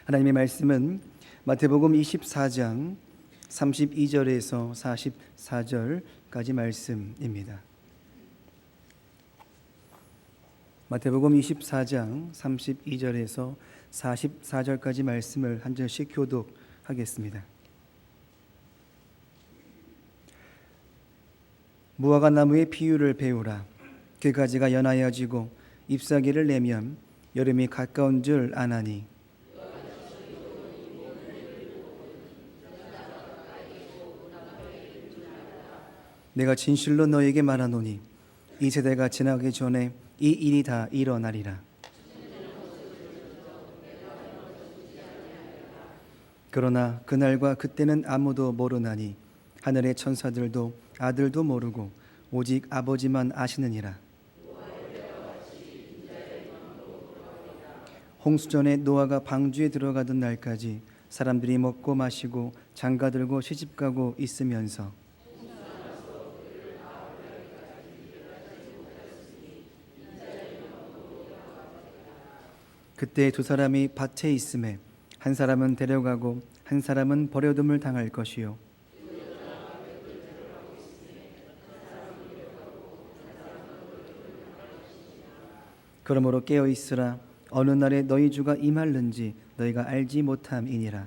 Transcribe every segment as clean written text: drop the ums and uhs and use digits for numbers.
하나님의 말씀은 마태복음 24장 32절에서 44절까지 말씀입니다. 마태복음 24장 32절에서 44절까지 말씀을 한 절씩 교독하겠습니다. 무화과 나무의 비유를 배우라. 그 가지가 연하여지고 잎사귀를 내면 여름이 가까운 줄 아나니, 내가 진실로 너에게 말하노니 이 세대가 지나기 전에 이 일이 다 일어나리라. 그러나 그날과 그때는 아무도 모르나니 하늘의 천사들도 아들도 모르고 오직 아버지만 아시느니라. 홍수전에 노아가 방주에 들어가던 날까지 사람들이 먹고 마시고 장가들고 시집가고 있으면서 그때 두 사람이 밭에 있음에 한 사람은 데려가고 한 사람은 버려둠을 당할 것이요 그러므로 깨어 있으라. 어느 날에 너희 주가 임할는지 너희가 알지 못함이니라.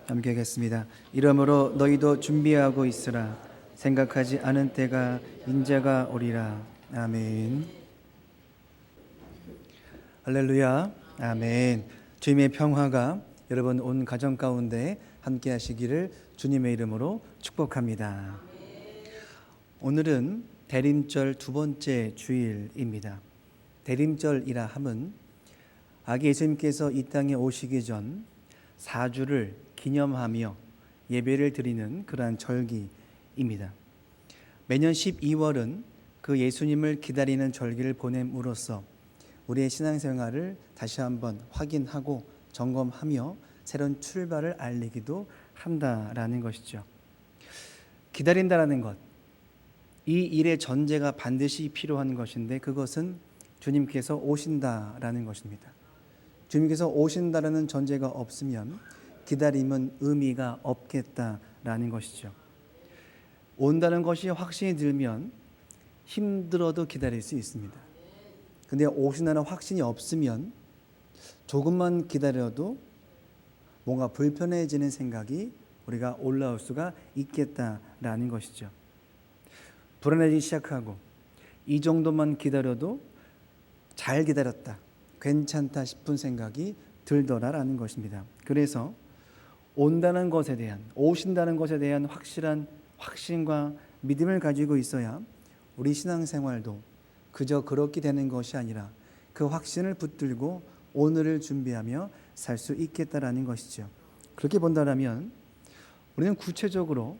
함께 하겠습니다. 이러므로 너희도 준비하고 있으라. 생각하지 않은 때가 인자가 오리라. 아멘. 할렐루야. 아멘. 주님의 평화가 여러분 온 가정 가운데 함께 하시기를 주님의 이름으로 축복합니다. 오늘은 대림절 두 번째 주일입니다. 대림절이라 함은 아기 예수님께서 이 땅에 오시기 전 4주를 기념하며 예배를 드리는 그러한 절기입니다. 매년 12월은 그 예수님을 기다리는 절기를 보냄으로써 우리의 신앙생활을 다시 한번 확인하고 점검하며 새로운 출발을 알리기도 한다라는 것이죠. 기다린다라는 것, 이 일의 전제가 반드시 필요한 것인데 그것은 주님께서 오신다라는 것입니다. 주님께서 오신다라는 전제가 없으면 기다림은 의미가 없겠다라는 것이죠. 온다는 것이 확신이 들면 힘들어도 기다릴 수 있습니다. 근데 오신다는 확신이 없으면 조금만 기다려도 뭔가 불편해지는 생각이 우리가 올라올 수가 있겠다라는 것이죠. 불안해지기 시작하고 이 정도만 기다려도 잘 기다렸다, 괜찮다 싶은 생각이 들더라라는 것입니다. 그래서 온다는 것에 대한, 오신다는 것에 대한 확실한 확신과 믿음을 가지고 있어야 우리 신앙생활도 그저 그렇게 되는 것이 아니라 그 확신을 붙들고 오늘을 준비하며 살 수 있겠다라는 것이죠. 그렇게 본다면 우리는 구체적으로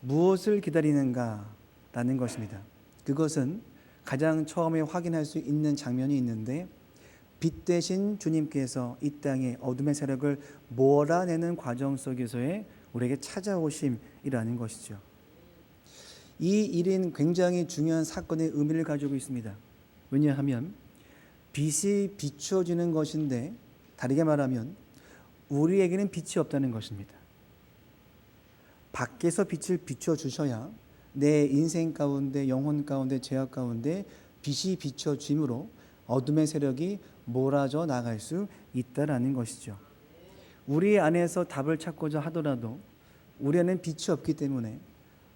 무엇을 기다리는가라는 것입니다. 그것은 가장 처음에 확인할 수 있는 장면이 있는데, 빛 대신 주님께서 이 땅에 어둠의 세력을 몰아내는 과정 속에서의 우리에게 찾아오심이라는 것이죠. 이 일은 굉장히 중요한 사건의 의미를 가지고 있습니다. 왜냐하면 빛이 비추어지는 것인데, 다르게 말하면 우리에게는 빛이 없다는 것입니다. 밖에서 빛을 비춰주셔야 내 인생 가운데, 영혼 가운데, 죄악 가운데 빛이 비춰짐으로 어둠의 세력이 몰아져 나갈 수 있다라는 것이죠. 우리 안에서 답을 찾고자 하더라도 우리 안에는 빛이 없기 때문에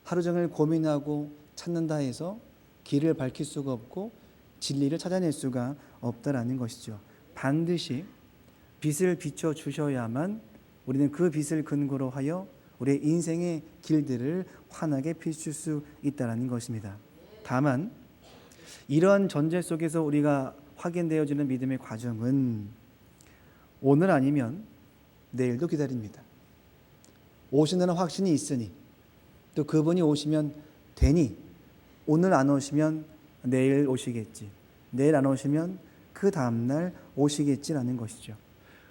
하루 종일 고민하고 찾는다 해서 길을 밝힐 수가 없고 진리를 찾아낼 수가 없다라는 것이죠. 반드시 빛을 비춰주셔야만 우리는 그 빛을 근거로 하여 우리의 인생의 길들을 환하게 비출 수 있다는 것입니다. 다만 이러한 전제 속에서 우리가 확인되어지는 믿음의 과정은 오늘 아니면 내일도 기다립니다. 오신다는 확신이 있으니, 또 그분이 오시면 되니, 오늘 안 오시면 내일 오시겠지, 내일 안 오시면 그 다음날 오시겠지라는 것이죠.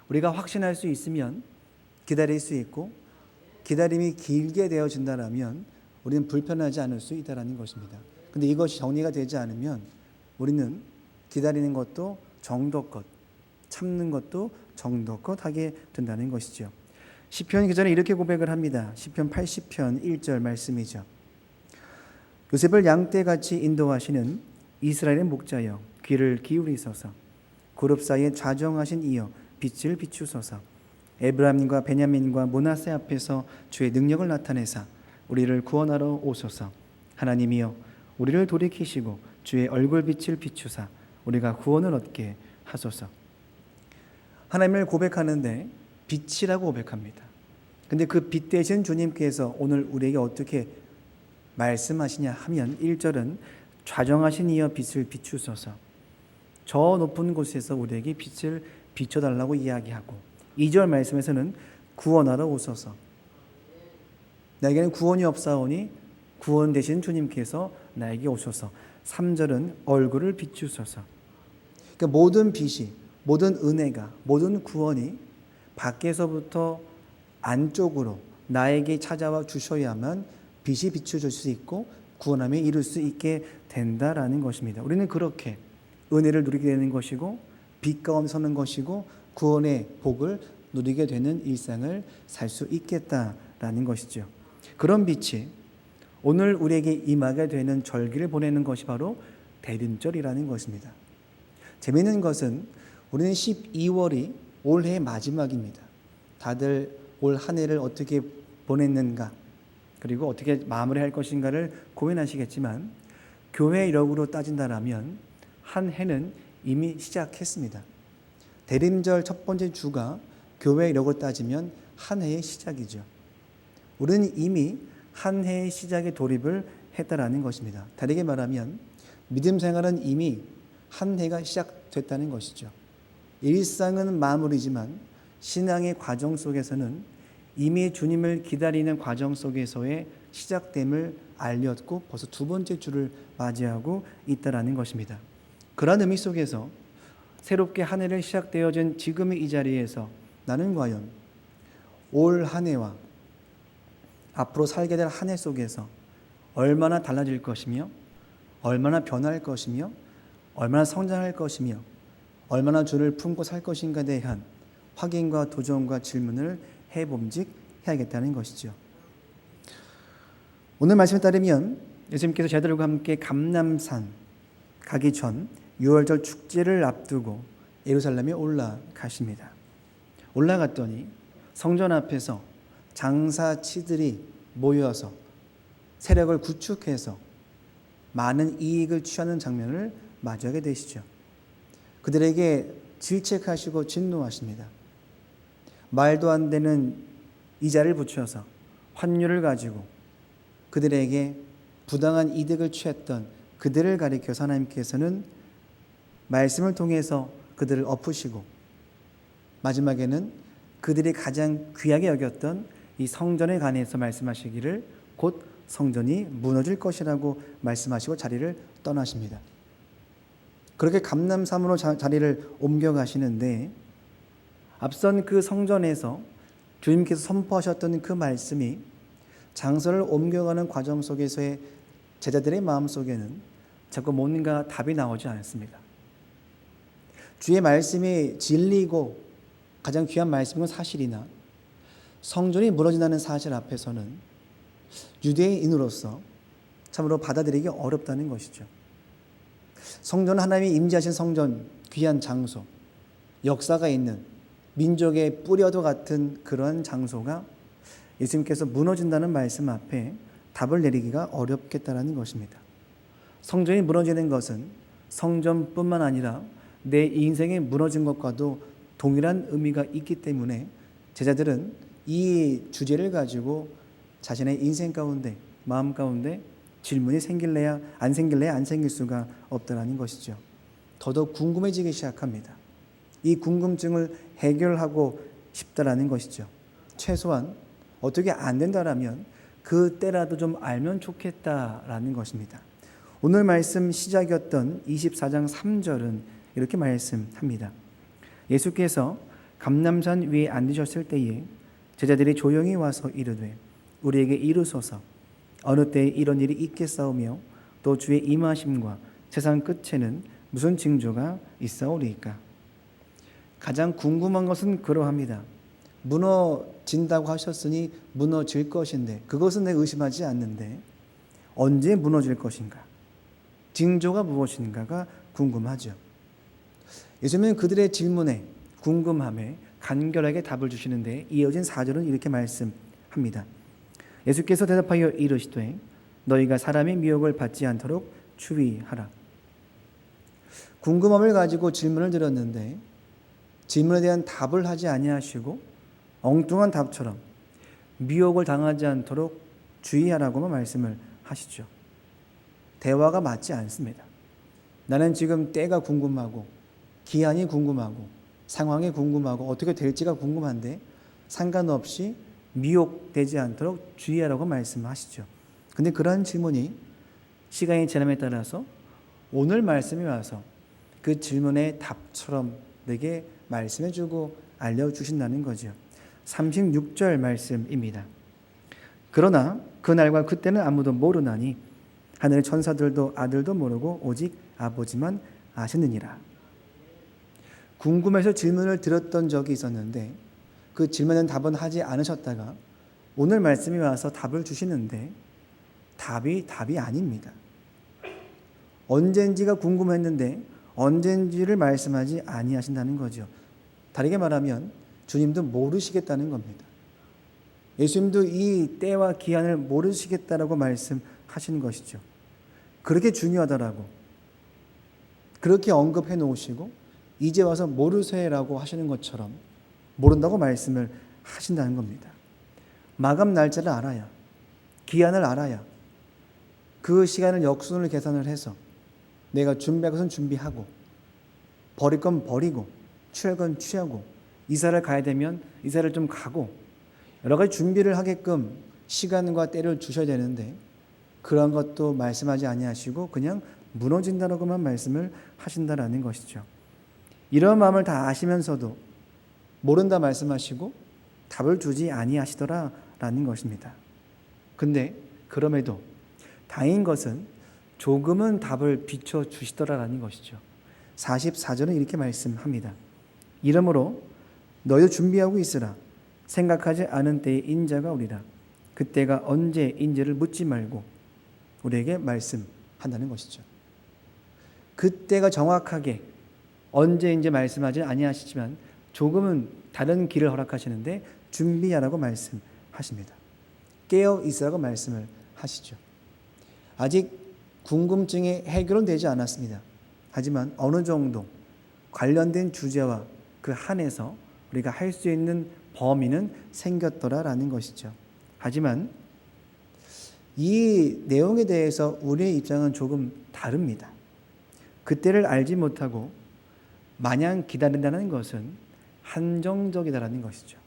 우리가 확신할 수 있으면 기다릴 수 있고, 기다림이 길게 되어진다면 우리는 불편하지 않을 수 있다는 것입니다. 근데 이것이 정리가 되지 않으면 우리는 기다리는 것도 정도껏, 참는 것도 정도껏 하게 된다는 것이죠. 시편 기자는 이렇게 고백을 합니다. 시편 80편 1절 말씀이죠. 요셉을 양떼같이 인도하시는 이스라엘의 목자여 귀를 기울이소서. 그룹 사이에 좌정하신 이여 빛을 비추소서. 에브라임과 베냐민과 므낫세 앞에서 주의 능력을 나타내사 우리를 구원하러 오소서. 하나님이여 우리를 돌이키시고 주의 얼굴빛을 비추사 우리가 구원을 얻게 하소서. 하나님을 고백하는데 빛이라고 고백합니다. 근데 그 빛 대신 주님께서 오늘 우리에게 어떻게 말씀하시냐 하면 1절은 좌정하신 이여 빛을 비추소서. 저 높은 곳에서 우리에게 빛을 비춰달라고 이야기하고 2절 말씀에서는 구원하러 오소서. 나에게는 구원이 없사오니 구원 되신 주님께서 나에게 오소서. 3절은 얼굴을 비추소서. 그러니까 모든 빛이, 모든 은혜가, 모든 구원이 밖에서부터 안쪽으로 나에게 찾아와 주셔야만 빛이 비춰질 수 있고 구원함에 이룰 수 있게 된다라는 것입니다. 우리는 그렇게 은혜를 누리게 되는 것이고 빛 가운데 서는 것이고 구원의 복을 누리게 되는 일상을 살 수 있겠다라는 것이죠. 그런 빛이 오늘 우리에게 임하게 되는 절기를 보내는 것이 바로 대림절이라는 것입니다. 재미있는 것은 우리는 12월이 올해의 마지막입니다. 다들 올 한 해를 어떻게 보냈는가 그리고 어떻게 마무리할 것인가를 고민하시겠지만 교회 이력으로 따진다라면 한 해는 이미 시작했습니다. 대림절 첫 번째 주가 교회 이력으로 따지면 한 해의 시작이죠. 우리는 이미 한 해의 시작에 돌입을 했다라는 것입니다. 다르게 말하면 믿음 생활은 이미 한 해가 시작됐다는 것이죠. 일상은 마무리지만 신앙의 과정 속에서는 이미 주님을 기다리는 과정 속에서의 시작됨을 알렸고 벌써 두 번째 주를 맞이하고 있다라는 것입니다. 그런 의미 속에서 새롭게 한 해를 시작되어진 지금의 이 자리에서 나는 과연 올 한 해와 앞으로 살게 될 한 해 속에서 얼마나 달라질 것이며 얼마나 변할 것이며 얼마나 성장할 것이며 얼마나 주를 품고 살 것인가에 대한 확인과 도전과 질문을 해봄직해야겠다는 것이죠. 오늘 말씀에 따르면 예수님께서 제자들과 함께 감람산 가기 전 6월절 축제를 앞두고 예루살렘에 올라가십니다. 올라갔더니 성전 앞에서 장사치들이 모여서 세력을 구축해서 많은 이익을 취하는 장면을 마주하게 되시죠. 그들에게 질책하시고 진노하십니다. 말도 안 되는 이자를 붙여서 환율을 가지고 그들에게 부당한 이득을 취했던 그들을 가리켜서 하나님께서는 말씀을 통해서 그들을 엎으시고 마지막에는 그들이 가장 귀하게 여겼던 이 성전에 관해서 말씀하시기를 곧 성전이 무너질 것이라고 말씀하시고 자리를 떠나십니다. 그렇게 감람산으로 자리를 옮겨가시는데 앞선 그 성전에서 주님께서 선포하셨던 그 말씀이 장소를 옮겨가는 과정 속에서의 제자들의 마음속에는 자꾸 뭔가 답이 나오지 않았습니다. 주의 말씀이 진리고 가장 귀한 말씀인 건 사실이나 성전이 무너진다는 사실 앞에서는 유대인으로서 참으로 받아들이기 어렵다는 것이죠. 성전은 하나님이 임재하신 성전, 귀한 장소, 역사가 있는 민족의 뿌려도 같은 그런 장소가 예수님께서 무너진다는 말씀 앞에 답을 내리기가 어렵겠다는 것입니다. 성전이 무너지는 것은 성전뿐만 아니라 내 인생에 무너진 것과도 동일한 의미가 있기 때문에 제자들은 이 주제를 가지고 자신의 인생 가운데, 마음 가운데 질문이 생길래야 안 생길 수가 없다는 것이죠. 더더욱 궁금해지기 시작합니다. 이 궁금증을 해결하고 싶다라는 것이죠. 최소한 어떻게 안 된다라면 그 때라도 좀 알면 좋겠다라는 것입니다. 오늘 말씀 시작이었던 24장 3절은 이렇게 말씀합니다. 예수께서 감람산 위에 앉으셨을 때에 제자들이 조용히 와서 이르되 우리에게 이르소서 어느 때에 이런 일이 있겠사오며 또 주의 임하심과 세상 끝에는 무슨 징조가 있사오리이까. 가장 궁금한 것은 그러합니다. 무너진다고 하셨으니 무너질 것인데, 그것은 내가 의심하지 않는데 언제 무너질 것인가, 징조가 무엇인가가 궁금하죠. 예수님은 그들의 질문에, 궁금함에 간결하게 답을 주시는데 이어진 4절은 이렇게 말씀합니다. 예수께서 대답하여 이르시되 너희가 사람의 미혹을 받지 않도록 주의하라. 궁금함을 가지고 질문을 드렸는데 질문에 대한 답을 하지 아니하시고 엉뚱한 답처럼 미혹을 당하지 않도록 주의하라고만 말씀을 하시죠. 대화가 맞지 않습니다. 나는 지금 때가 궁금하고 기한이 궁금하고 상황이 궁금하고 어떻게 될지가 궁금한데 상관없이 미혹되지 않도록 주의하라고 말씀하시죠. 근데 그러한 질문이 시간이 지남에 따라서 오늘 말씀이 와서 그 질문의 답처럼 내게 말씀해주고 알려주신다는 거죠. 36절 말씀입니다. 그러나 그날과 그때는 아무도 모르나니 하늘의 천사들도 아들도 모르고 오직 아버지만 아시느니라. 궁금해서 질문을 드렸던 적이 있었는데 그 질문은 답은 하지 않으셨다가 오늘 말씀이 와서 답을 주시는데 답이 아닙니다. 언젠지가 궁금했는데 언젠지를 말씀하지 아니하신다는 거죠. 다르게 말하면 주님도 모르시겠다는 겁니다. 예수님도 이 때와 기한을 모르시겠다라고 말씀하시는 것이죠. 그렇게 중요하더라고, 그렇게 언급해 놓으시고 이제 와서 모르세요라고 하시는 것처럼 모른다고 말씀을 하신다는 겁니다. 마감 날짜를 알아야, 기한을 알아야 그 시간을 역순을 계산을 해서 내가 준비할 것은 준비하고 버릴 건 버리고 취할 건 취하고 이사를 가야 되면 이사를 좀 가고 여러 가지 준비를 하게끔 시간과 때를 주셔야 되는데 그런 것도 말씀하지 아니하시고 그냥 무너진다라고만 말씀을 하신다라는 것이죠. 이런 마음을 다 아시면서도 모른다 말씀하시고 답을 주지 아니하시더라라는 것입니다. 근데 그럼에도 다행인 것은 조금은 답을 비춰주시더라라는 것이죠. 44절은 이렇게 말씀합니다. 이러므로 너희도 준비하고 있으라. 생각하지 않은 때에 인자가 오리라. 그때가 언제인지를 묻지 말고 우리에게 말씀한다는 것이죠. 그때가 정확하게 언제인지 말씀하지 아니하시지만 조금은 다른 길을 허락하시는데 준비하라고 말씀하십니다. 깨어 있으라고 말씀을 하시죠. 아직 궁금증이 해결은 되지 않았습니다. 하지만 어느 정도 관련된 주제와 그 한에서 우리가 할 수 있는 범위는 생겼더라라는 것이죠. 하지만 이 내용에 대해서 우리의 입장은 조금 다릅니다. 그때를 알지 못하고 마냥 기다린다는 것은 한정적이다라는 것이죠.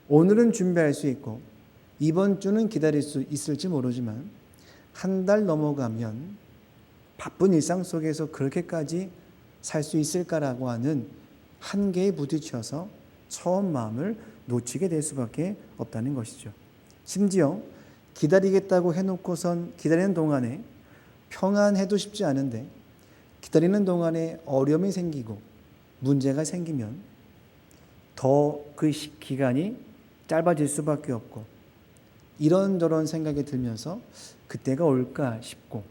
오늘은 준비할 수 있고 이번 주는 기다릴 수 있을지 모르지만 한 달 넘어가면 바쁜 일상 속에서 그렇게까지 살 수 있을까라고 하는 한계에 부딪혀서 처음 마음을 놓치게 될 수밖에 없다는 것이죠. 심지어 기다리겠다고 해놓고선 기다리는 동안에 평안해도 쉽지 않은데 기다리는 동안에 어려움이 생기고 문제가 생기면 더 그 기간이 짧아질 수밖에 없고 이런저런 생각이 들면서 그때가 올까 싶고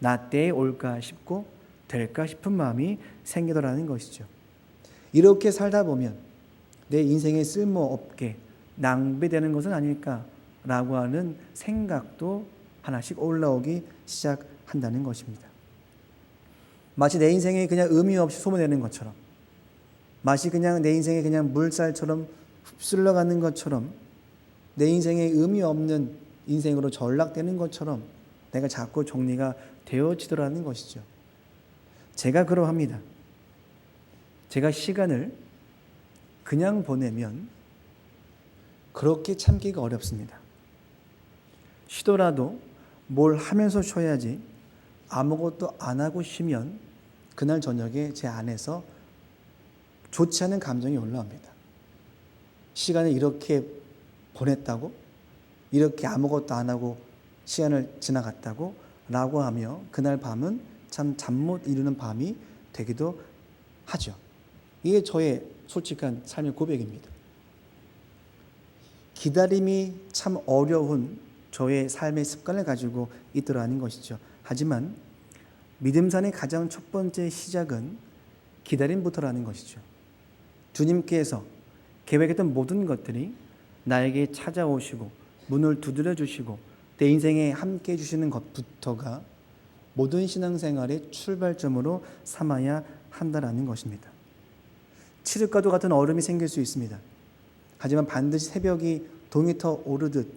나 때에 올까 싶고 될까 싶은 마음이 생기더라는 것이죠. 이렇게 살다 보면 내 인생에 쓸모없게 낭비되는 것은 아닐까라고 하는 생각도 하나씩 올라오기 시작한다는 것입니다. 마치 내 인생에 그냥 의미 없이 소모되는 것처럼, 마치 그냥 내 인생에 그냥 물살처럼 휩쓸려가는 것처럼, 내 인생에 의미 없는 인생으로 전락되는 것처럼 내가 자꾸 정리가 되어지더라는 것이죠. 제가 그러합니다. 제가 시간을 그냥 보내면 그렇게 참기가 어렵습니다. 쉬더라도 뭘 하면서 쉬어야지 아무것도 안 하고 쉬면 그날 저녁에 제 안에서 좋지 않은 감정이 올라옵니다. 시간을 이렇게 보냈다고? 이렇게 아무것도 안 하고 시간을 지나갔다고 라고 하며 그날 밤은 참 잠 못 이루는 밤이 되기도 하죠. 이게 저의 솔직한 삶의 고백입니다. 기다림이 참 어려운 저의 삶의 습관을 가지고 있더라는 것이죠. 하지만 믿음산의 가장 첫 번째 시작은 기다림부터라는 것이죠. 주님께서 계획했던 모든 것들이 나에게 찾아오시고 문을 두드려 주시고 내 인생에 함께 해주시는 것부터가 모든 신앙생활의 출발점으로 삼아야 한다라는 것입니다. 칠흑과도 같은 얼음이 생길 수 있습니다. 하지만 반드시 새벽이 동이 터 오르듯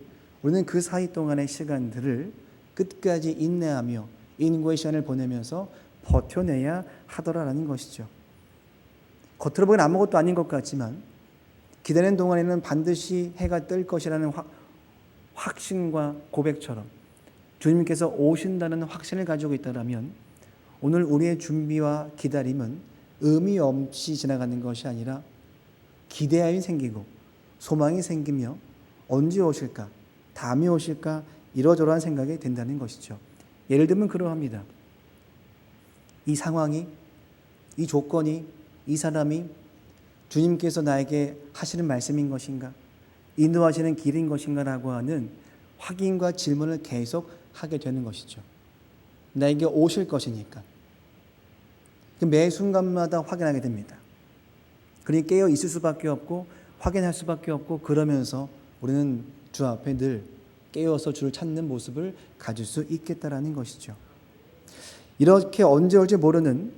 우리는 그 사이 동안의 시간들을 끝까지 인내하며 인고의 시간을 보내면서 버텨내야 하더라라는 것이죠. 겉으로 보기엔 아무것도 아닌 것 같지만 기다리는 동안에는 반드시 해가 뜰 것이라는 확신과 고백처럼 주님께서 오신다는 확신을 가지고 있다면 오늘 우리의 준비와 기다림은 의미 없이 지나가는 것이 아니라 기대함이 생기고 소망이 생기며 언제 오실까, 다음에 오실까 이러저러한 생각이 든다는 것이죠. 예를 들면 그러합니다. 이 상황이, 이 조건이, 이 사람이 주님께서 나에게 하시는 말씀인 것인가, 인도하시는 길인 것인가 라고 하는 확인과 질문을 계속 하게 되는 것이죠. 나에게 오실 것이니까. 매 순간마다 확인하게 됩니다. 그러니 깨어 있을 수밖에 없고 확인할 수밖에 없고 그러면서 우리는 주 앞에 늘 깨어서 주를 찾는 모습을 가질 수 있겠다라는 것이죠. 이렇게 언제 올지 모르는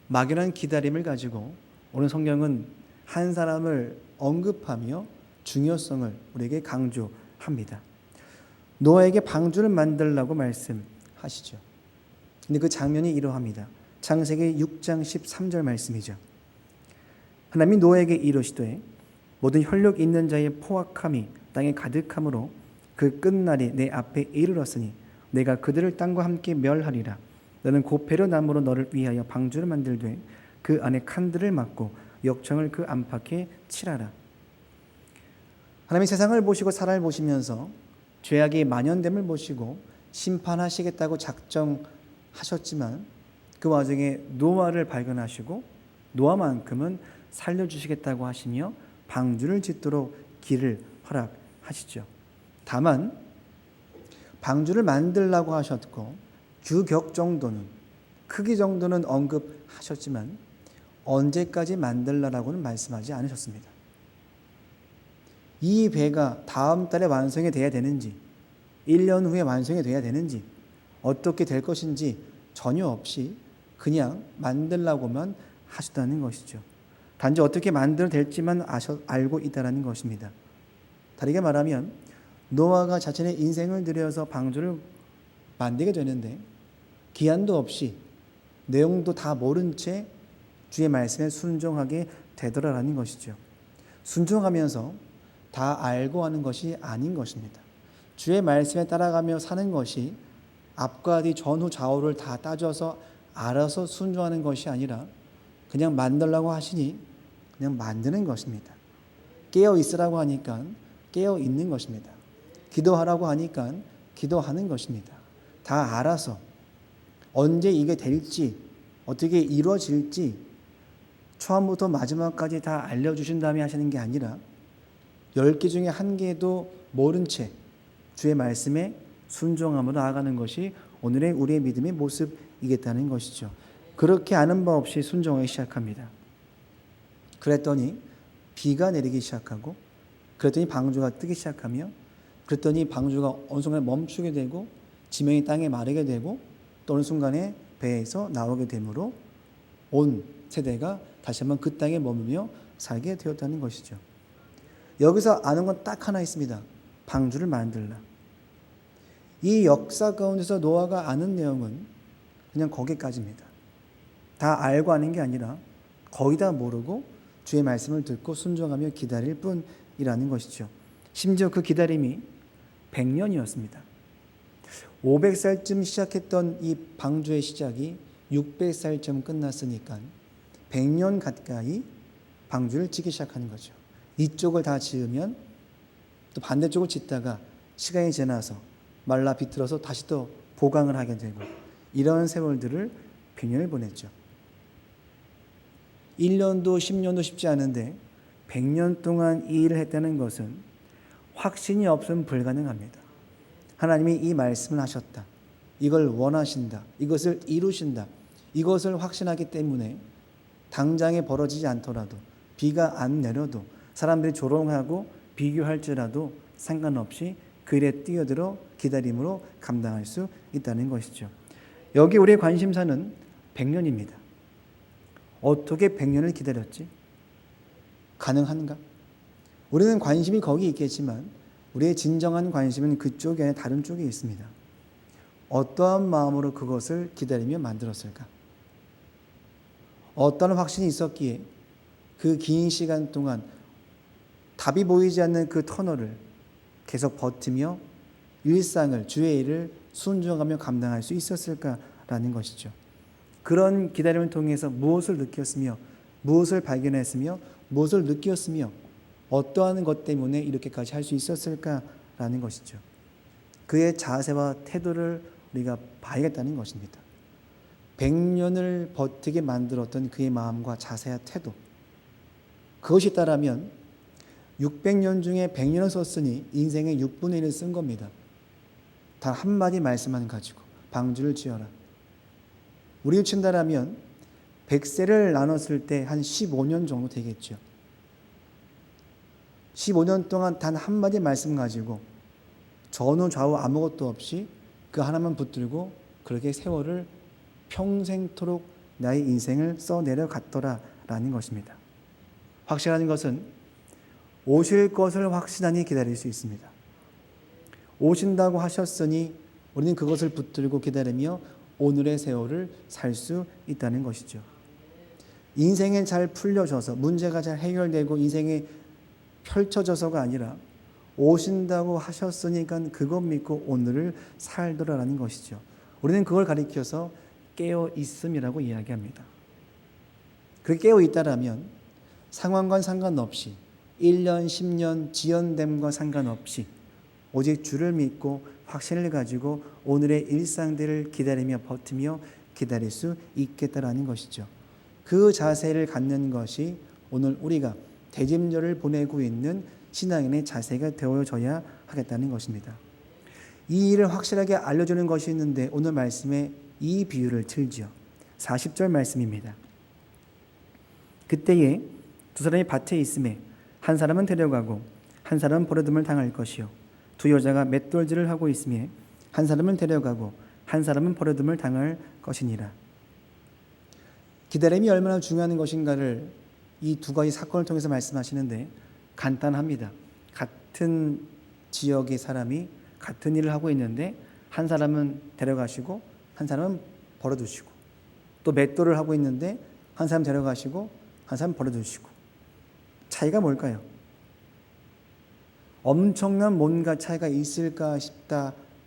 막연한 기다림을 가지고 오늘 성경은 한 사람을 언급하며 중요성을 우리에게 강조합니다. 노아에게 방주를 만들라고 말씀하시죠. 근데 그 장면이 이러합니다. 창세기 6장 13절 말씀이죠. 하나님이 노아에게 이르시되 모든 혈육 있는 자의 포악함이 땅에 가득함으로 그 끝날이 내 앞에 이르렀으니 내가 그들을 땅과 함께 멸하리라. 너는 고페려 나무로 너를 위하여 방주를 만들되 그 안에 칸들을 막고 역청을 그 안팎에 칠하라. 하나님이 세상을 보시고 사람을 보시면서 죄악이 만연됨을 보시고 심판하시겠다고 작정하셨지만 그 와중에 노아를 발견하시고 노아만큼은 살려주시겠다고 하시며 방주를 짓도록 길을 허락하시죠. 다만 방주를 만들라고 하셨고 규격 정도는, 크기 정도는 언급하셨지만 언제까지 만들라라고는 말씀하지 않으셨습니다. 이 배가 다음 달에 완성이 돼야 되는지 1년 후에 완성이 돼야 되는지 어떻게 될 것인지 전혀 없이 그냥 만들라고만 하셨다는 것이죠. 단지 어떻게 만들어야 될지만 알고 있다는 것입니다. 다르게 말하면 노아가 자신의 인생을 들여서 방주를 만들게 되는데 기한도 없이 내용도 다 모른 채 주의 말씀에 순종하게 되더라라는 것이죠. 순종하면서 다 알고 하는 것이 아닌 것입니다. 주의 말씀에 따라가며 사는 것이 앞과 뒤 전후 좌우를 다 따져서 알아서 순종하는 것이 아니라 그냥 만들라고 하시니 그냥 만드는 것입니다. 깨어 있으라고 하니까 깨어 있는 것입니다. 기도하라고 하니까 기도하는 것입니다. 다 알아서 언제 이게 될지 어떻게 이루어질지 처음부터 마지막까지 다 알려주신 다음에 하시는 게 아니라 10개 중에 1개도 모른 채 주의 말씀에 순종함으로 나아가는 것이 오늘의 우리의 믿음의 모습이겠다는 것이죠. 그렇게 아는 바 없이 순종하기 시작합니다. 그랬더니 비가 내리기 시작하고 그랬더니 방주가 뜨기 시작하며 그랬더니 방주가 어느 순간에 멈추게 되고 지면이 땅에 마르게 되고 또 어느 순간에 배에서 나오게 되므로 온 세대가 다시 한번 그 땅에 머물며 살게 되었다는 것이죠. 여기서 아는 건 딱 하나 있습니다. 방주를 만들라. 이 역사 가운데서 노아가 아는 내용은 그냥 거기까지입니다. 다 알고 아는 게 아니라 거의 다 모르고 주의 말씀을 듣고 순종하며 기다릴 뿐이라는 것이죠. 심지어 그 기다림이 100년이었습니다. 500살쯤 시작했던 이 방주의 시작이 600살쯤 끝났으니까 100년 가까이 방주를 짓기 시작하는 거죠. 이쪽을 다 지으면 또 반대쪽을 짓다가 시간이 지나서 말라 비틀어서 다시 또 보강을 하게 되고 이런 세월들을 100년을 보냈죠. 1년도 10년도 쉽지 않은데 100년 동안 이 일을 했다는 것은 확신이 없으면 불가능합니다. 하나님이 이 말씀을 하셨다. 이걸 원하신다. 이것을 이루신다. 이것을 확신하기 때문에 당장에 벌어지지 않더라도 비가 안 내려도 사람들이 조롱하고 비교할지라도 상관없이 그 일에 뛰어들어 기다림으로 감당할 수 있다는 것이죠. 여기 우리의 관심사는 100년입니다. 어떻게 100년을 기다렸지? 가능한가? 우리는 관심이 거기 있겠지만 우리의 진정한 관심은 그쪽이 아니라 다른 쪽에 있습니다. 어떠한 마음으로 그것을 기다리며 만들었을까? 어떤 확신이 있었기에 그 긴 시간 동안 답이 보이지 않는 그 터널을 계속 버티며 일상을, 주의 일을 순종하며 감당할 수 있었을까라는 것이죠. 그런 기다림을 통해서 무엇을 느꼈으며 무엇을 발견했으며 무엇을 느꼈으며 어떠한 것 때문에 이렇게까지 할 수 있었을까라는 것이죠. 그의 자세와 태도를 우리가 봐야겠다는 것입니다. 100년을 버티게 만들었던 그의 마음과 자세와 태도, 그것이 있다라면 600년 중에 100년을 썼으니 인생의 6분의 1을 쓴 겁니다. 단 한마디 말씀만 가지고 방주를 지어라. 우리로 친다라면 100세를 나눴을 때 한 15년 정도 되겠죠. 15년 동안 단 한마디 말씀 가지고 전후 좌우 아무것도 없이 그 하나만 붙들고 그렇게 세월을 평생토록 나의 인생을 써내려갔더라라는 것입니다. 확실한 것은 오실 것을 확실하게 기다릴 수 있습니다. 오신다고 하셨으니 우리는 그것을 붙들고 기다리며 오늘의 세월을 살 수 있다는 것이죠. 인생이 잘 풀려져서 문제가 잘 해결되고 인생이 펼쳐져서가 아니라 오신다고 하셨으니까 그것 믿고 오늘을 살더라라는 것이죠. 우리는 그걸 가리켜서 깨어 있음이라고 이야기합니다. 그렇게 깨어 있다라면 상황과 상관없이 1년, 10년 지연됨과 상관없이 오직 주를 믿고 확신을 가지고 오늘의 일상들을 기다리며 버티며 기다릴 수 있겠다라는 것이죠. 그 자세를 갖는 것이 오늘 우리가 대짐절을 보내고 있는 신앙인의 자세가 되어져야 하겠다는 것입니다. 이 일을 확실하게 알려주는 것이 있는데 오늘 말씀에 이 비유를 들지요. 40절 말씀입니다. 그때에 두 사람이 밭에 있음에 한 사람은 데려가고 한 사람은 버려둠을 당할 것이요 두 여자가 맷돌질을 하고 있음에 한 사람은 데려가고 한 사람은 버려둠을 당할 것이니라. 기다림이 얼마나 중요한 것인가를 이 두 가지 사건을 통해서 말씀하시는데 간단합니다. 같은 지역의 사람이 같은 일을 하고 있는데 한 사람은 데려가시고 한 사람은 버려두시고 또 맷돌을 하고 있는데 한 사람 데려가시고 한 사람 버려두시고 차이가 뭘까요? 엄청난 뭔가 차이가 있을까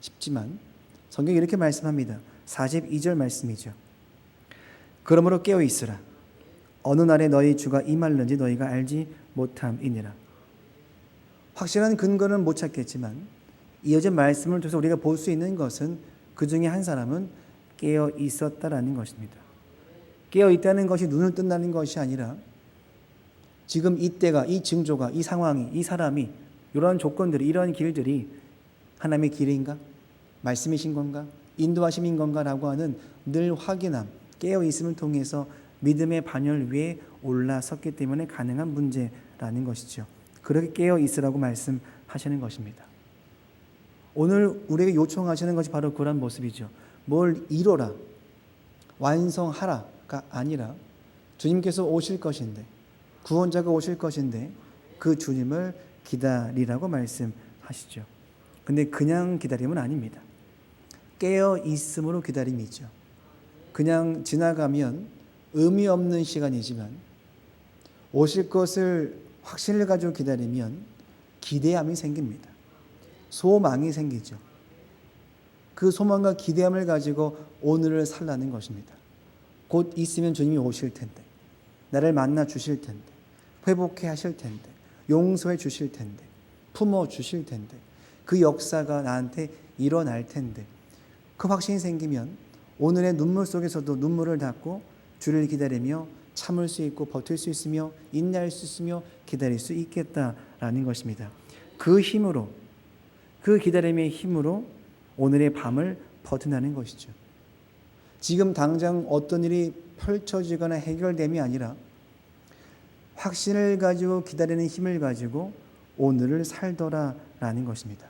싶지만 성경이 이렇게 말씀합니다. 42절 말씀이죠. 그러므로 깨어 있으라. 어느 날에 너희 주가 임할는지 너희가 알지 못함이니라. 확실한 근거는 못 찾겠지만 이어진 말씀을 통해서 우리가 볼 수 있는 것은 그 중에 한 사람은 깨어 있었다라는 것입니다. 깨어 있다는 것이 눈을 뜬다는 것이 아니라 지금 이때가, 이 징조가, 이 상황이, 이 사람이, 이러한 조건들이, 이러한 길들이 하나님의 길인가? 말씀이신 건가? 인도하심인 건가라고 하는 늘 확인함, 깨어 있음을 통해서 믿음의 반열 위에 올라섰기 때문에 가능한 문제라는 것이죠. 그렇게 깨어 있으라고 말씀하시는 것입니다. 오늘 우리에게 요청하시는 것이 바로 그런 모습이죠. 뭘 이뤄라, 완성하라가 아니라 주님께서 오실 것인데, 구원자가 오실 것인데 그 주님을 기다리라고 말씀하시죠. 근데 그냥 기다림은 아닙니다. 깨어 있음으로 기다림이죠. 그냥 지나가면 의미 없는 시간이지만 오실 것을 확신을 가지고 기다리면 기대함이 생깁니다. 소망이 생기죠. 그 소망과 기대함을 가지고 오늘을 살라는 것입니다. 곧 있으면 주님이 오실 텐데, 나를 만나 주실 텐데, 회복해 하실 텐데, 용서해 주실 텐데, 품어 주실 텐데, 그 역사가 나한테 일어날 텐데 그 확신이 생기면 오늘의 눈물 속에서도 눈물을 닦고 주를 기다리며 참을 수 있고 버틸 수 있으며 인내할 수 있으며 기다릴 수 있겠다라는 것입니다. 그 힘으로, 그 기다림의 힘으로 오늘의 밤을 버텨나는 것이죠. 지금 당장 어떤 일이 펼쳐지거나 해결됨이 아니라 확신을 가지고 기다리는 힘을 가지고 오늘을 살더라라는 것입니다.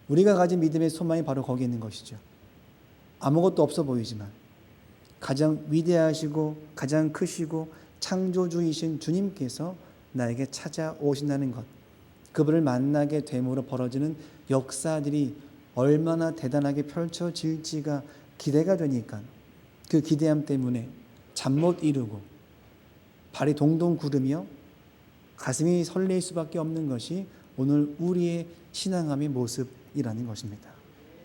우리가 가진 믿음의 소망이 바로 거기 있는 것이죠. 아무것도 없어 보이지만 가장 위대하시고 가장 크시고 창조주이신 주님께서 나에게 찾아오신다는 것, 그분을 만나게 됨으로 벌어지는 역사들이 얼마나 대단하게 펼쳐질지가 기대가 되니까 그 기대함 때문에 잠 못 이루고 발이 동동 구르며 가슴이 설레일 수밖에 없는 것이 오늘 우리의 신앙함의 모습이라는 것입니다.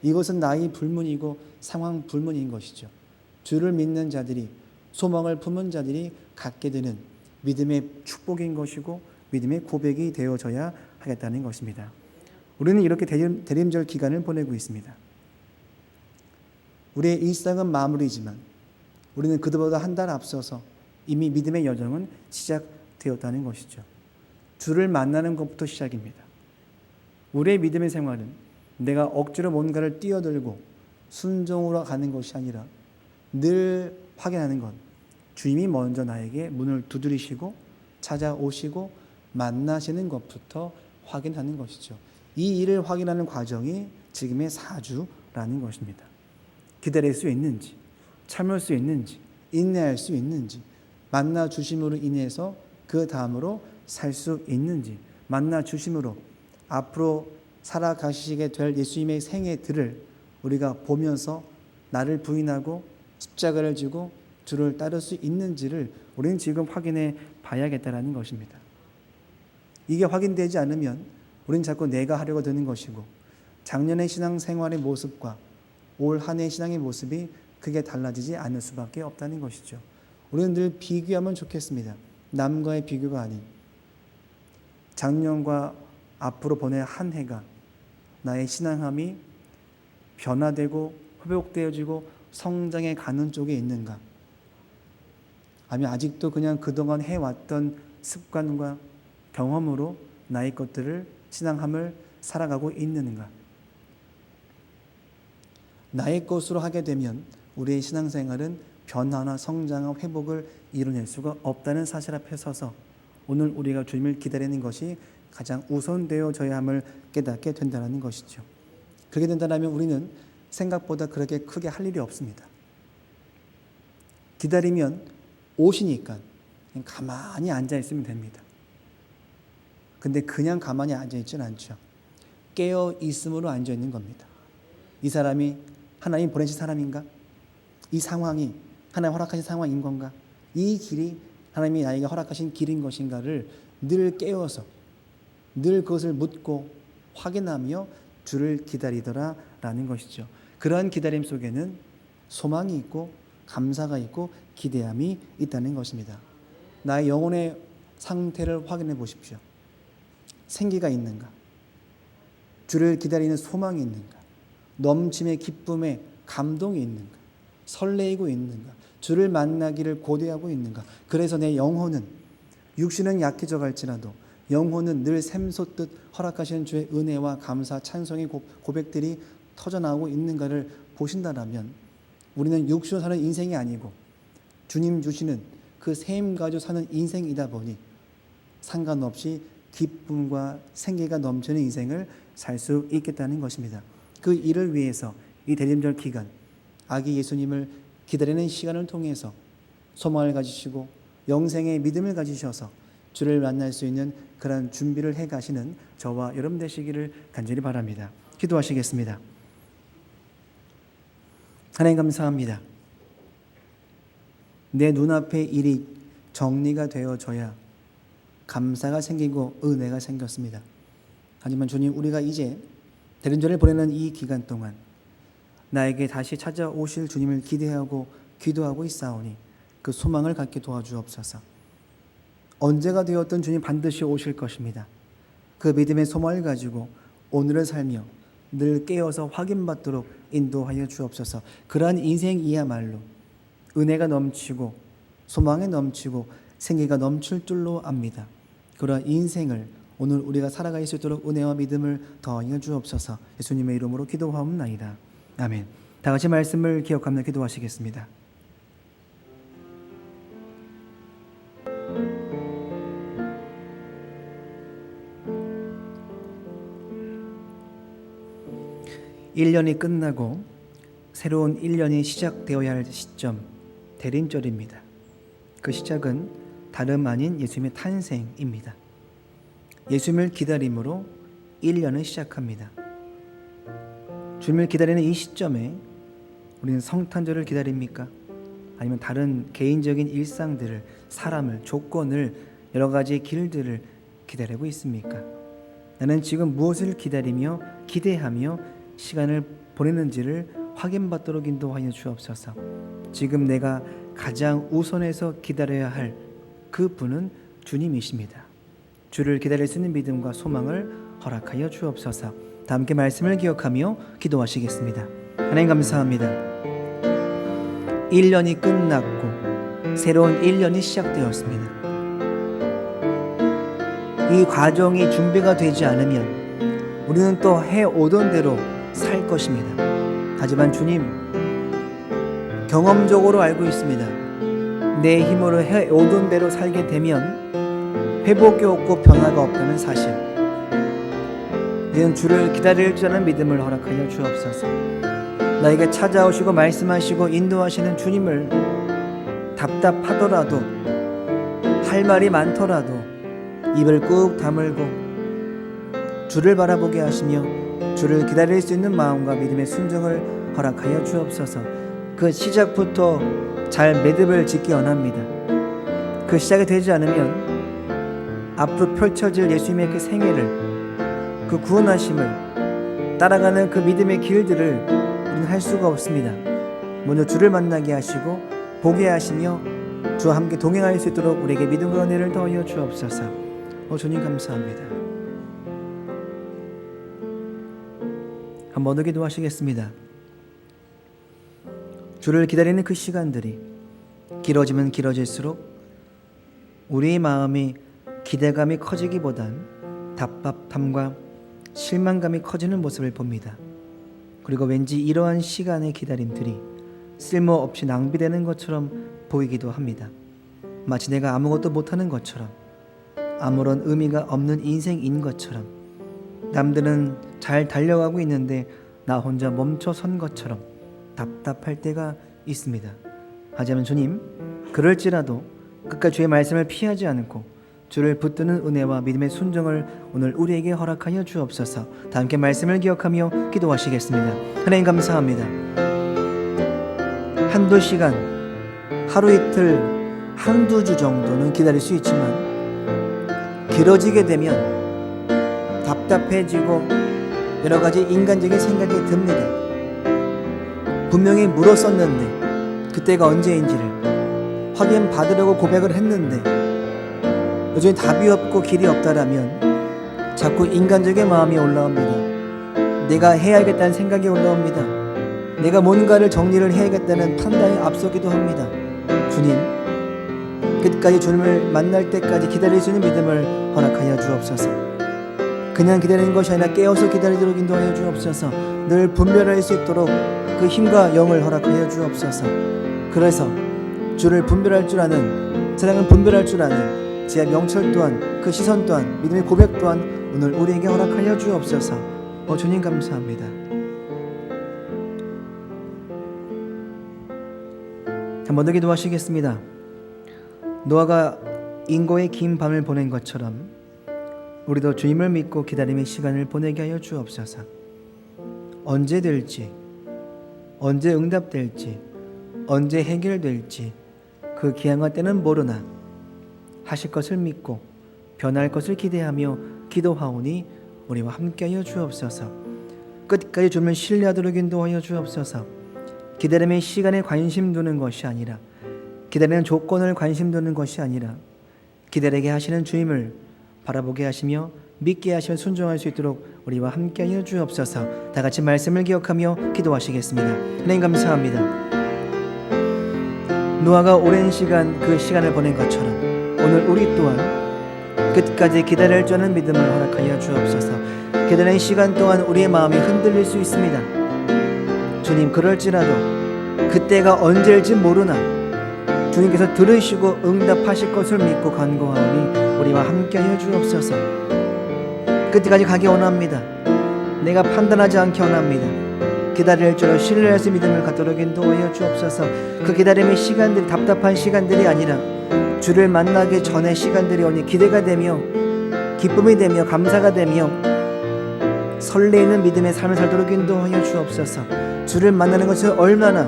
이것은 나이 불문이고 상황 불문인 것이죠. 주를 믿는 자들이, 소망을 품은 자들이 갖게 되는 믿음의 축복인 것이고 믿음의 고백이 되어져야 하겠다는 것입니다. 우리는 이렇게 대림절 기간을 보내고 있습니다. 우리의 일상은 마무리지만 우리는 그들보다 한 달 앞서서 이미 믿음의 여정은 시작되었다는 것이죠. 주를 만나는 것부터 시작입니다. 우리의 믿음의 생활은 내가 억지로 뭔가를 뛰어들고 순종으로 가는 것이 아니라 늘 확인하는 것, 주님이 먼저 나에게 문을 두드리시고 찾아오시고 만나시는 것부터 확인하는 것이죠. 이 일을 확인하는 과정이 지금의 사주라는 것입니다. 기다릴 수 있는지, 참을 수 있는지, 인내할 수 있는지, 만나 주심으로 인해서 그 다음으로 살 수 있는지, 만나 주심으로 앞으로 살아가시게 될 예수님의 생애들을 우리가 보면서 나를 부인하고 십자가를 지고 주를 따를 수 있는지를 우리는 지금 확인해 봐야겠다는 것입니다. 이게 확인되지 않으면 우리는 자꾸 내가 하려고 드는 것이고 작년의 신앙생활의 모습과 올 한 해의 신앙의 모습이 크게 달라지지 않을 수밖에 없다는 것이죠. 우리는 늘 비교하면 좋겠습니다. 남과의 비교가 아닌 작년과 앞으로 보낼 한 해가 나의 신앙함이 변화되고 회복되어지고 성장해 가는 쪽에 있는가? 아니면 아직도 그냥 그동안 해왔던 습관과 경험으로 나의 것들을 신앙함을 살아가고 있는가? 나의 것으로 하게 되면 우리의 신앙생활은 변화나 성장과 회복을 이뤄낼 수가 없다는 사실 앞에 서서 오늘 우리가 주님을 기다리는 것이 가장 우선되어져야 함을 깨닫게 된다는 것이죠. 그렇게 된다면 우리는 생각보다 그렇게 크게 할 일이 없습니다. 기다리면 오시니까 그냥 가만히 앉아있으면 됩니다. 근데 그냥 가만히 앉아있지는 않죠. 깨어있음으로 앉아있는 겁니다. 이 사람이 하나님 보내신 사람인가? 이 상황이 하나님 허락하신 상황인 건가? 이 길이 하나님이 나에게 허락하신 길인 것인가를 늘 깨어서 늘 그것을 묻고 확인하며 주를 기다리더라라는 것이죠. 그러한 기다림 속에는 소망이 있고 감사가 있고 기대함이 있다는 것입니다. 나의 영혼의 상태를 확인해 보십시오. 생기가 있는가? 주를 기다리는 소망이 있는가? 넘침의 기쁨에 감동이 있는가? 설레이고 있는가? 주를 만나기를 고대하고 있는가? 그래서 내 영혼은 육신은 약해져 갈지라도 영혼은 늘 샘솟듯 허락하시는 주의 은혜와 감사, 찬송의 고백들이 터져나오고 있는가를 보신다라면 우리는 육신으로 사는 인생이 아니고 주님 주시는 그 샘 가지고 사는 인생이다 보니 상관없이 기쁨과 생기가 넘치는 인생을 살 수 있겠다는 것입니다. 그 일을 위해서 이 대림절 기간 아기 예수님을 기다리는 시간을 통해서 소망을 가지시고 영생의 믿음을 가지셔서 주를 만날 수 있는 그런 준비를 해 가시는 저와 여러분 되시기를 간절히 바랍니다. 기도하시겠습니다. 하나님 감사합니다. 내 눈앞에 일이 정리가 되어져야 감사가 생기고 은혜가 생겼습니다. 하지만 주님, 우리가 이제 대림절을 보내는 이 기간 동안 나에게 다시 찾아오실 주님을 기대하고 기도하고 있사오니 그 소망을 갖게 도와주옵소서. 언제가 되었든 주님 반드시 오실 것입니다. 그 믿음의 소망을 가지고 오늘을 살며 늘 깨어서 확인받도록 인도하여 주옵소서. 그러한 인생이야말로 은혜가 넘치고 소망이 넘치고 생기가 넘칠 줄로 압니다. 그러한 인생을 오늘 우리가 살아갈 수 있도록 은혜와 믿음을 더하여 주옵소서. 예수님의 이름으로 기도하옵나이다. 아멘. 다 같이 말씀을 기억하며 기도하시겠습니다. (1년이) 끝나고 새로운 1년이 시작되어야 할 시점, 대림절입니다. 그 시작은 다름 아닌 예수님의 탄생입니다. 예수님을 기다림으로 1년을 시작합니다. 주님을 기다리는 이 시점에 우리는 성탄절을 기다립니까? 아니면 다른 개인적인 일상들을, 사람을, 조건을, 여러 가지 길들을 기다리고 있습니까? 나는 지금 무엇을 기다리며 기대하며 시간을 보내는지를 확인받도록 인도하여 주옵소서. 지금 내가 가장 우선해서 기다려야 할 그 분은 주님이십니다. 주를 기다릴 수 있는 믿음과 소망을 허락하여 주옵소서. 다 함께 말씀을 기억하며 기도하시겠습니다. 하나님 감사합니다. 1년이 끝났고 새로운 1년이 시작되었습니다. 이 과정이 준비가 되지 않으면 우리는 또 해오던 대로 살 것입니다. 하지만 주님, 경험적으로 알고 있습니다. 내 힘으로 해오던 대로 살게 되면 회복이 없고 변화가 없다는 사실. 이는 주를 기다릴 줄 아는 믿음을 허락하여 주옵소서. 나에게 찾아오시고 말씀하시고 인도하시는 주님을 답답하더라도, 할 말이 많더라도 입을 꾹 다물고 주를 바라보게 하시며 주를 기다릴 수 있는 마음과 믿음의 순종을 허락하여 주옵소서. 그 시작부터 잘 매듭을 짓기 원합니다. 그 시작이 되지 않으면 앞으로 펼쳐질 예수님의 그 생애를, 그 구원하심을 따라가는 그 믿음의 길들을 우리는 할 수가 없습니다. 먼저 주를 만나게 하시고 보게 하시며 주와 함께 동행할 수 있도록 우리에게 믿음과 은혜를 더하여 주옵소서. 주님 감사합니다. 한 번 더 기도하시겠습니다. 주를 기다리는 그 시간들이 길어지면 길어질수록 우리의 마음이 기대감이 커지기보단 답답함과 실망감이 커지는 모습을 봅니다. 그리고 왠지 이러한 시간의 기다림들이 쓸모없이 낭비되는 것처럼 보이기도 합니다. 마치 내가 아무것도 못하는 것처럼, 아무런 의미가 없는 인생인 것처럼, 남들은 잘 달려가고 있는데 나 혼자 멈춰선 것처럼 답답할 때가 있습니다. 하지만 주님, 그럴지라도 끝까지 주의 말씀을 피하지 않고 주를 붙드는 은혜와 믿음의 순종을 오늘 우리에게 허락하여 주옵소서. 다 함께 말씀을 기억하며 기도하시겠습니다. 하나님 감사합니다. 한두 시간, 하루 이틀, 한두 주 정도는 기다릴 수 있지만 길어지게 되면 답답해지고 여러 가지 인간적인 생각이 듭니다. 분명히 물었었는데 그때가 언제인지를 확인받으려고 고백을 했는데 여전히 답이 없고 길이 없다라면 자꾸 인간적인 마음이 올라옵니다. 내가 해야겠다는 생각이 올라옵니다. 내가 뭔가를 정리를 해야겠다는 판단이 앞서기도 합니다. 주님, 끝까지 주님을 만날 때까지 기다릴 수 있는 믿음을 허락하여 주옵소서. 그냥 기다리는 것이 아니라 깨어서 기다리도록 인도하여 주옵소서. 늘 분별할 수 있도록 그 힘과 영을 허락하여 주옵소서. 그래서 주를 분별할 줄 아는, 세상을 분별할 줄 아는 지혜 명철 또한, 그 시선 또한, 믿음의 고백 또한 오늘 우리에게 허락하여 주옵소서. 주님 감사합니다. 한 번 더 기도하시겠습니다. 노아가 인고의 긴 밤을 보낸 것처럼 우리도 주님을 믿고 기다림의 시간을 보내게 하여 주옵소서. 언제 될지, 언제 응답될지, 언제 해결될지 그 기한과 때는 모르나 하실 것을 믿고 변할 것을 기대하며 기도하오니 우리와 함께하여 주옵소서. 끝까지 주님을 신뢰하도록 인도하여 주옵소서. 기다림의 시간에 관심 두는 것이 아니라, 기다리는 조건을 관심 두는 것이 아니라 기다리게 하시는 주님을 바라보게 하시며 믿게 하시며 순종할 수 있도록 우리와 함께하여 주옵소서. 다 같이 말씀을 기억하며 기도하시겠습니다. 하나님 감사합니다. 노아가 오랜 시간 그 시간을 보낸 것처럼 오늘 우리 또한 끝까지 기다릴 줄 아는 믿음을 허락하여 주옵소서. 기다리는 시간 동안 우리의 마음이 흔들릴 수 있습니다. 주님, 그럴지라도 그때가 언제일지 모르나 주님께서 들으시고 응답하실 것을 믿고 간구하오니 우리와 함께하여 주옵소서. 끝까지 가기 원합니다. 내가 판단하지 않기 원합니다. 기다릴 줄로 신뢰할 수 믿음을 갖도록 인도하여 주옵소서. 그 기다림의 시간들이 답답한 시간들이 아니라 주를 만나기 전의 시간들이 오니 기대가 되며 기쁨이 되며 감사가 되며 설레이는 믿음의 삶을 살도록 인도하여 주옵소서. 주를 만나는 것이 얼마나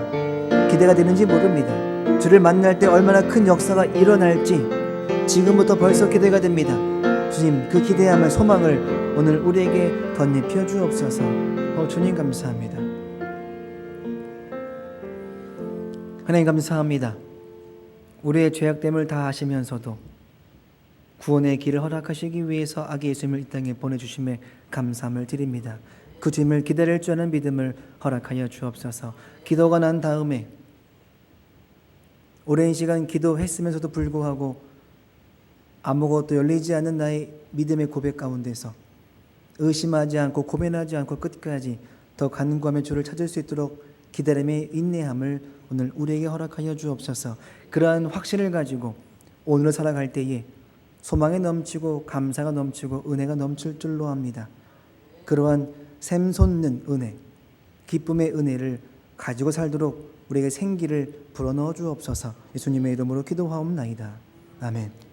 기대가 되는지 모릅니다. 주를 만날 때 얼마나 큰 역사가 일어날지 지금부터 벌써 기대가 됩니다. 주님, 그 기대함을 소망을 오늘 우리에게 덧입혀 주옵소서. 주님 감사합니다. 하나님 감사합니다. 우리의 죄악됨을 다 아시면서도 구원의 길을 허락하시기 위해서 아기 예수님을 이 땅에 보내주심에 감사함을 드립니다. 그 주님을 기다릴 줄 아는 믿음을 허락하여 주옵소서. 기도가 난 다음에 오랜 시간 기도했으면서도 불구하고 아무것도 열리지 않는 나의 믿음의 고백 가운데서 의심하지 않고 고민하지 않고 끝까지 더 간구하며 주를 찾을 수 있도록 기다림의 인내함을 오늘 우리에게 허락하여 주옵소서. 그러한 확신을 가지고 오늘을 살아갈 때에 소망이 넘치고 감사가 넘치고 은혜가 넘칠 줄로 압니다. 그러한 샘솟는 은혜, 기쁨의 은혜를 가지고 살도록 우리에게 생기를 불어넣어 주옵소서. 예수님의 이름으로 기도하옵나이다. 아멘.